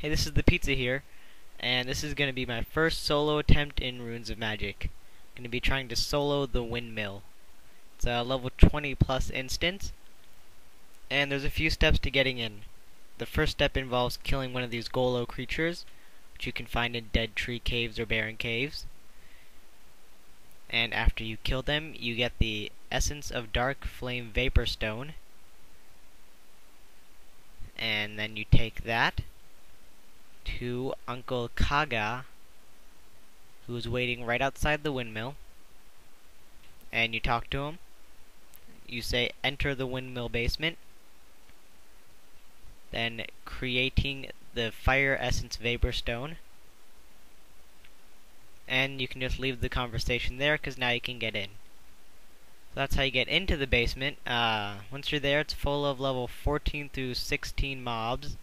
Hey, this is the Pizza here, and this is going to be my first solo attempt in Runes of Magic. I'm going to be trying to solo the Windmill. It's a level 20 plus instance, and there's a few steps to getting in. The first step involves killing one of these Golo creatures, which you can find in Dead Tree Caves or Barren Caves. And after you kill them, you get the Essence of Dark Flame Vapor Stone. And then you take that to Uncle Kaga, who is waiting right outside the windmill, and you talk to him. You say, "Enter the Windmill Basement," then creating the Fire Essence Vapor Stone, and you can just leave the conversation there because now you can get in. So that's how you get into the basement. Once you're there, it's full of level 14 through 16 mobs.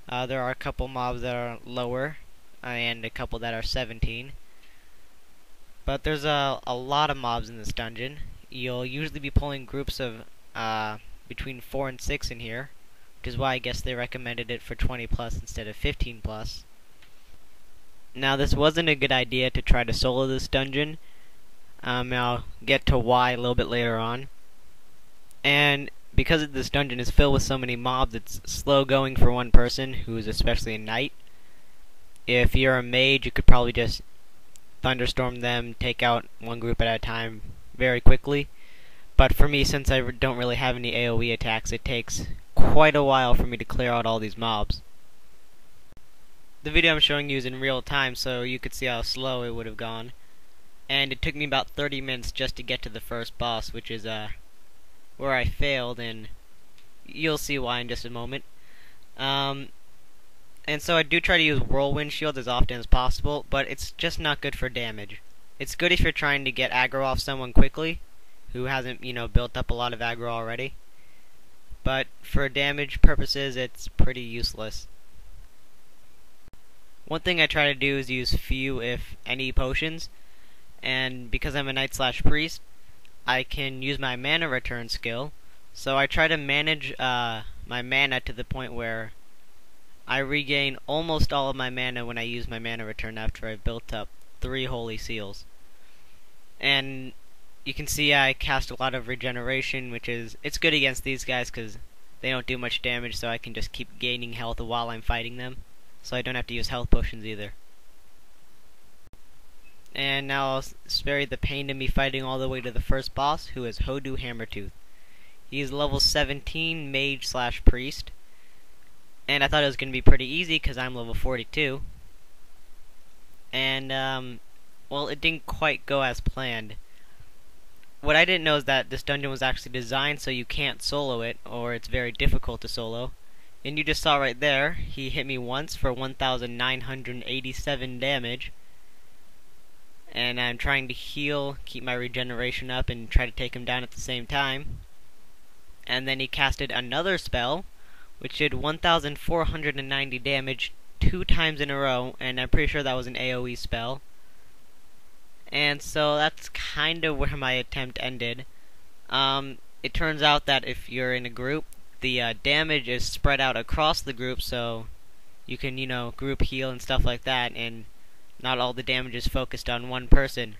There are a couple mobs that are lower, and a couple that are 17. But there's a lot of mobs in this dungeon. You'll usually be pulling groups of between 4 and 6 in here, which is why I guess they recommended it for 20 plus instead of 15 plus. Now, this wasn't a good idea to try to solo this dungeon. I'll get to why a little bit later on. And because this dungeon is filled with so many mobs, it's slow going for one person, who is especially a knight. If you're a mage, you could probably just thunderstorm them, take out one group at a time very quickly. But for me, since I don't really have any AoE attacks, it takes quite a while for me to clear out all these mobs. The video I'm showing you is in real time, so you could see how slow it would have gone. And it took me about 30 minutes just to get to the first boss, which is where I failed, and you'll see why in just a moment. And so I do try to use Whirlwind Shield as often as possible, but it's just not good for damage. It's good if you're trying to get aggro off someone quickly, who hasn't, built up a lot of aggro already. But for damage purposes, it's pretty useless. One thing I try to do is use few, if any, potions. And because I'm a knight/priest, I can use my mana return skill. So I try to manage my mana to the point where I regain almost all of my mana when I use my mana return after I've built up 3 holy seals. And you can see I cast a lot of regeneration, which it's good against these guys because they don't do much damage, so I can just keep gaining health while I'm fighting them. So I don't have to use health potions either. And now I'll spare you the pain of me fighting all the way to the first boss, who is Hoodoo Hammertooth. He's level 17 mage/priest, and I thought it was going to be pretty easy because I'm level 42. And well, it didn't quite go as planned. What I didn't know is that this dungeon was actually designed so you can't solo it, or it's very difficult to solo. And you just saw right there, he hit me once for 1,987 damage. And I'm trying to heal, keep my regeneration up, and try to take him down at the same time. And then he casted another spell, which did 1,490 damage 2 times in a row, and I'm pretty sure that was an AoE spell. And so that's kind of where my attempt ended. It turns out that if you're in a group, the damage is spread out across the group, so you can, group heal and stuff like that, and not all the damage is focused on one person.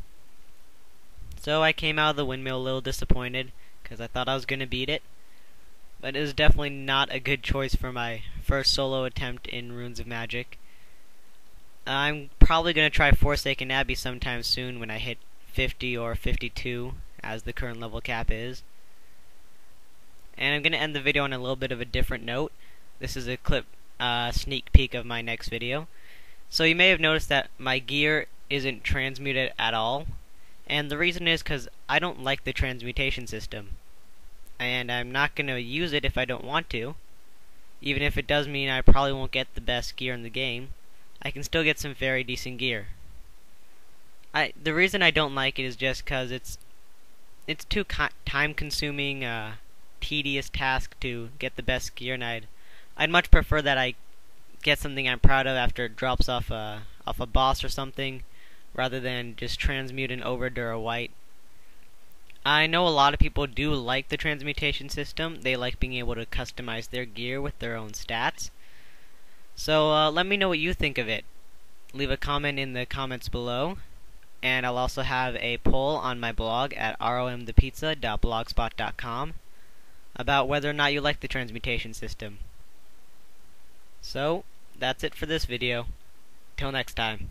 So I came out of the windmill a little disappointed, because I thought I was going to beat it. But it was definitely not a good choice for my first solo attempt in Runes of Magic. I'm probably going to try Forsaken Abbey sometime soon when I hit 50 or 52, as the current level cap is. And I'm going to end the video on a little bit of a different note. This is a clip, sneak peek of my next video. So you may have noticed that my gear isn't transmuted at all, and the reason is because I don't like the transmutation system, and I'm not going to use it if I don't want to. Even if it does mean I probably won't get the best gear in the game, I can still get some very decent gear. The reason I don't like it is just because it's too time-consuming, tedious task to get the best gear, and I'd much prefer that I get something I'm proud of after it drops off a boss or something, rather than just transmute an Overd or a White. I know a lot of people do like the transmutation system. They like being able to customize their gear with their own stats. So let me know what you think of it. Leave a comment in the comments below, and I'll also have a poll on my blog at romthepizza.blogspot.com about whether or not you like the transmutation system. So, that's it for this video. Till next time.